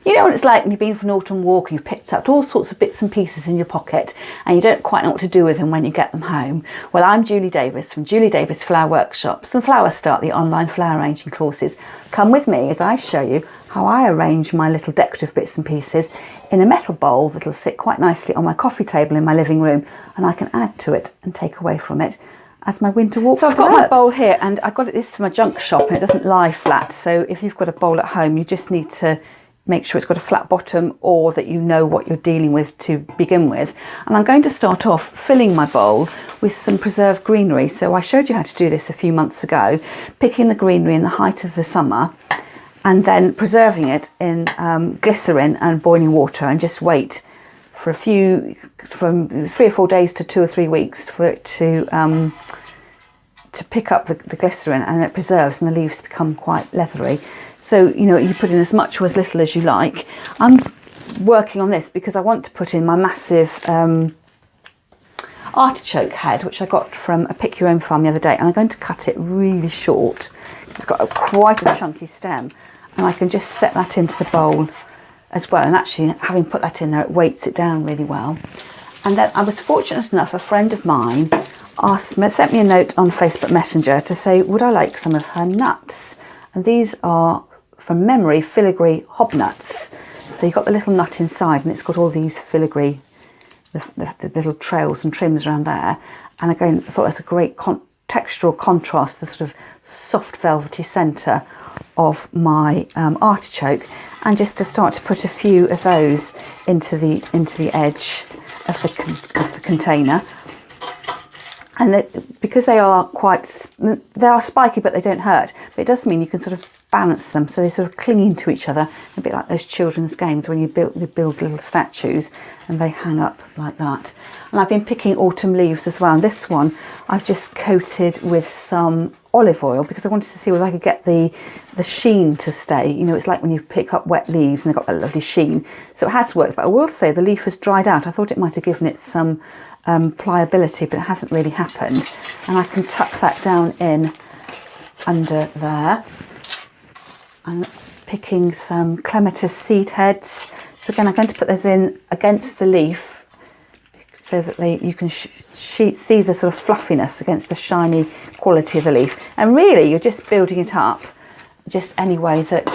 You know what it's like when you've been for an autumn walk and you've picked up all sorts of bits and pieces in your pocket and you don't quite know what to do with them when you get them home. Well, I'm Julie Davis from Julie Davis Flower Workshops and Flower Start, the online flower arranging courses. Come with me as I show you how I arrange my little decorative bits and pieces in a metal bowl that'll sit quite nicely on my coffee table in my living room, and I can add to it and take away from it as my winter walks. So I've got my bowl here, and I got this from a junk shop and it doesn't lie flat. So if you've got a bowl at home, you just need to make sure it's got a flat bottom or that you know what you're dealing with to begin with. And I'm going to start off filling my bowl with some preserved greenery. So I showed you how to do this a few months ago, picking the greenery in the height of the summer and then preserving it in glycerin and boiling water, and just wait for from 3 or 4 days to 2 or 3 weeks for it to pick up the glycerin, and it preserves and the leaves become quite leathery. So, you know, you put in as much or as little as you like. I'm working on this because I want to put in my massive artichoke head, which I got from a pick your own farm the other day, and I'm going to cut it really short. It's got quite a chunky stem, and I can just set that into the bowl as well. And actually, having put that in there, it weights it down really well. And then I was fortunate enough, a friend of mine sent me a note on Facebook Messenger to say, would I like some of her nuts? And these are, from memory, filigree hobnuts. So you've got the little nut inside, and it's got all these filigree, the little trails and trims around there. And again, I thought that's a great textural contrast to the sort of soft velvety centre of my artichoke. And just to start to put a few of those into the edge of the container. And because they are spiky, but they don't hurt. But it does mean you can sort of balance them, so they're sort of clinging to each other, a bit like those children's games when you build little statues and they hang up like that. And I've been picking autumn leaves as well. And this one I've just coated with some olive oil because I wanted to see whether I could get the sheen to stay. You know, it's like when you pick up wet leaves and they've got that lovely sheen. So it has worked, but I will say the leaf has dried out. I thought it might have given it some pliability, but it hasn't really happened. And I can tuck that down in under there. I'm picking some clematis seed heads. So again, I'm going to put those in against the leaf so that you can see the sort of fluffiness against the shiny quality of the leaf. And really, you're just building it up just any way that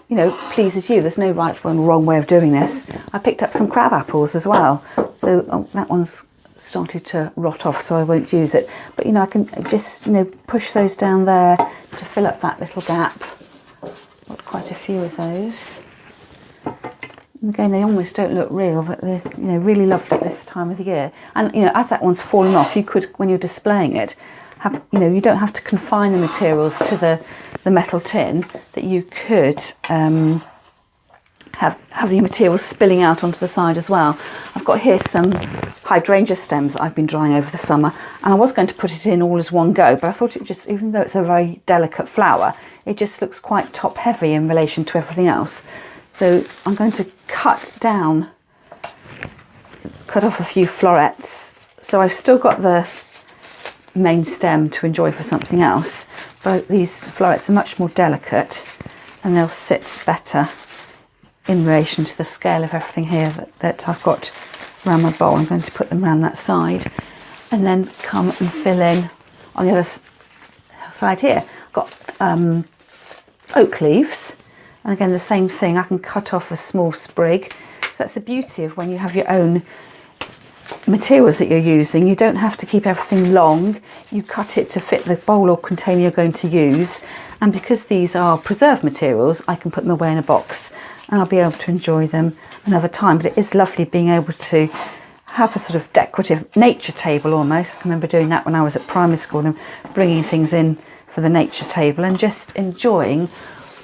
you know, pleases you. There's no right and wrong way of doing this. I picked up some crab apples as well. So that one's started to rot off, so I won't use it. But, you know, I can just, you know, push those down there to fill up that little gap. Got quite a few of those. And again, they almost don't look real, but they're, you know, really lovely at this time of the year. And, you know, as that one's falling off, you could, when you're displaying it, have, you know, you don't have to confine the materials to the metal tin, that you could have the materials spilling out onto the side as well. I've got here some hydrangea stems that I've been drying over the summer, and I was going to put it in all as one go, but I thought it just, even though it's a very delicate flower, it just looks quite top heavy in relation to everything else. So I'm going to cut off a few florets. So I've still got the main stem to enjoy for something else, but these florets are much more delicate and they'll sit better in relation to the scale of everything here that I've got around my bowl. I'm going to put them around that side and then come and fill in on the other side here. I've got oak leaves, and again the same thing, I can cut off a small sprig. So that's the beauty of when you have your own materials that you're using. You don't have to keep everything long. You cut it to fit the bowl or container you're going to use, and because these are preserved materials, I can put them away in a box and I'll be able to enjoy them another time. But it is lovely being able to have a sort of decorative nature table almost. I can remember doing that when I was at primary school and bringing things in for the nature table and just enjoying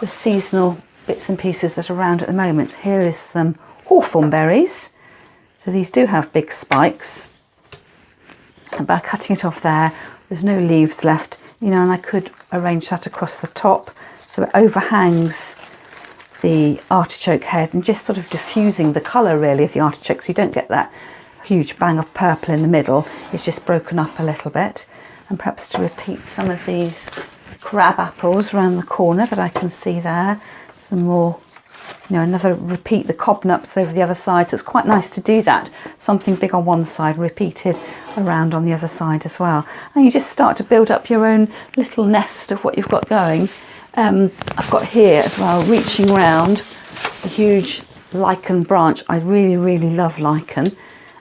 the seasonal bits and pieces that are around at the moment. Here is some hawthorn berries. So these do have big spikes, and by cutting it off there, there's no leaves left, you know, and I could arrange that across the top so it overhangs the artichoke head and just sort of diffusing the colour really of the artichoke, so you don't get that huge bang of purple in the middle. It's just broken up a little bit. And perhaps to repeat some of these crab apples around the corner that I can see there. some more, another repeat the cob nuts over the other side. So it's quite nice to do that. Something big on one side repeated around on the other side as well. And you just start to build up your own little nest of what you've got going. I've got here as well, reaching round, a huge lichen branch. I really, really love lichen.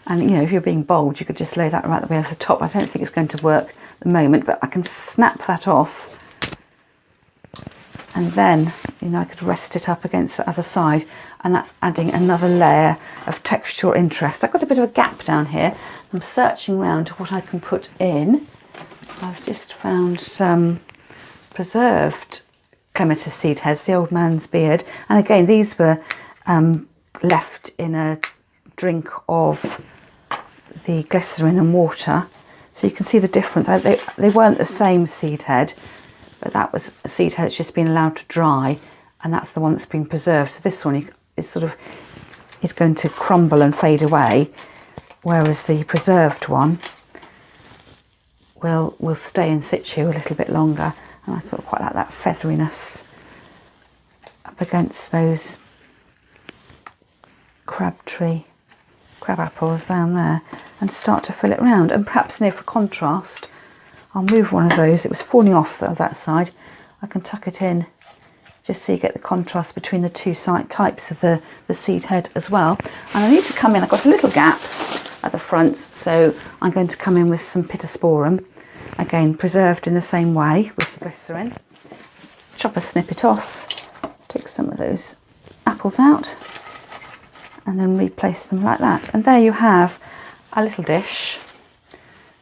And if you're being bold, you could just lay that right the way over the top. I don't think it's going to work at the moment, but I can snap that off. And then, I could rest it up against the other side, and that's adding another layer of textural interest. I've got a bit of a gap down here. I'm searching around what I can put in. I've just found some preserved clematis seed heads, the old man's beard. And again, these were left in a drink of the glycerin and water. So you can see the difference. They weren't the same seed head, but that was a seed head that's just been allowed to dry, and that's the one that's been preserved. So this one is going to crumble and fade away, whereas the preserved one will stay in situ a little bit longer. And I sort of quite like that featheriness up against those crab apples down there, and start to fill it round. And perhaps for contrast, I'll move one of those. It was falling off that side. I can tuck it in just so you get the contrast between the two types of the seed head as well. And I need to come in, I've got a little gap at the front, so I'm going to come in with some pittosporum, again preserved in the same way with the glycerin. Chop a snippet off, take some of those apples out, and then replace them like that. And there you have a little dish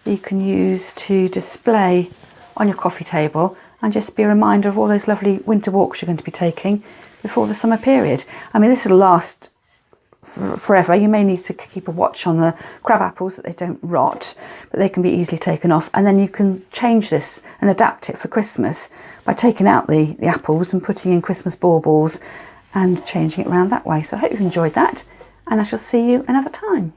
that you can use to display on your coffee table, and just be a reminder of all those lovely winter walks you're going to be taking before the summer period. I mean, this will last forever. You may need to keep a watch on the crab apples that they don't rot, but they can be easily taken off. And then you can change this and adapt it for Christmas by taking out the apples and putting in Christmas baubles and changing it around that way. So I hope you enjoyed that, and I shall see you another time.